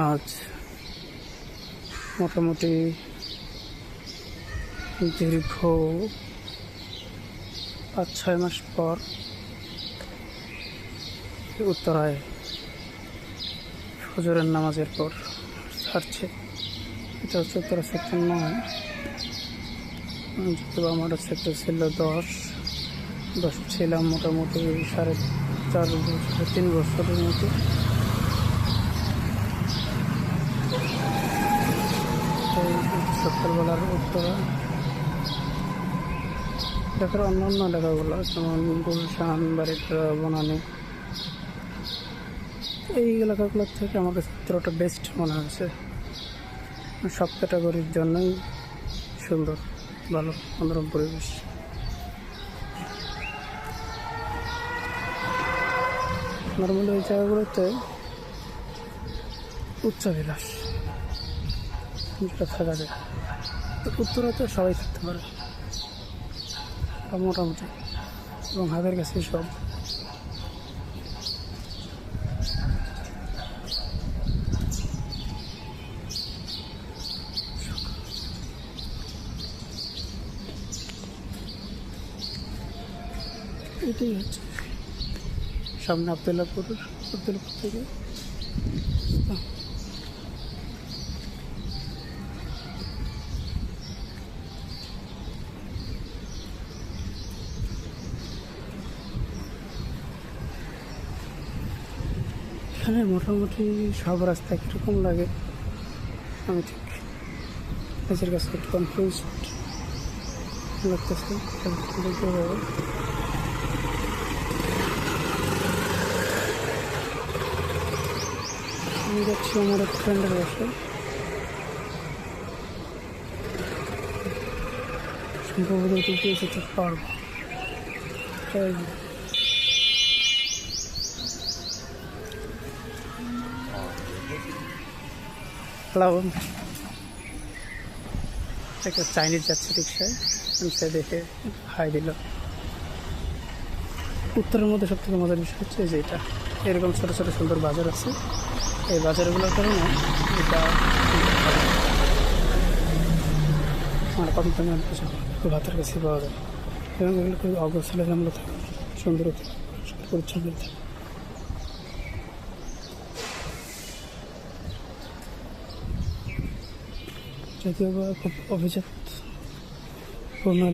আজ মোটামুটি দীর্ঘ 5-6 মাস পর উত্তরায় ফজরের নামাজের পর ছাড়ছে। এটা হচ্ছে উত্তরা সেক্টর 9। যেহেতু আমার সেক্টর ছিল 10 ছিলাম মোটামুটি 3.5 বছরের মতো। সকালবেলার উত্তরা ঢাকার অন্যান্য এলাকাগুলো যেমন গুলশান, বারিপাড়া, বনানী, এই এলাকাগুলোর থেকে আমার কাছে উত্তরাটা বেস্ট মনে হয়েছে। সব ক্যাটাগরির জন্যই সুন্দর, ভালো, মনোরম পরিবেশ। নর্মালি এই জায়গাগুলোতে উচ্চাবিলাস যেটা থাকা যায়, তো উত্তরাতে সবাই থাকতে পারে মোটামুটি, এবং হাতের কাছে সব। এটাই হচ্ছে সামনে আবদুল্লাপুর থেকে এখানে মোটামুটি সব রাস্তা কীরকম লাগে আমি ঠিক নিজের কাছে একটু কনফিউজ লাগতেছে। আমি যাচ্ছি আমার এক ফ্রেন্ডের বাসায়, সম্ভবত যেতে পারবো। হ্যালো, একটা চাইনিজ যাচ্ছে রিক্সায়, সে দেখে হাই দিল। উত্তরের মধ্যে সব থেকে মজার বিষয় হচ্ছে যে এটা এরকম ছোটো ছোটো সুন্দর বাজার আছে। এই বাজারগুলোর কারণে এটা আমার কম দামে অনেক কিছু খুব হাতের কাছে পাওয়া যায়, এবং এগুলো খুব অগোছালো জামলো থাকে, সুন্দর পরিচ্ছন্ন থাকে। যদিও বা খুব অভিজাত পূর্ণ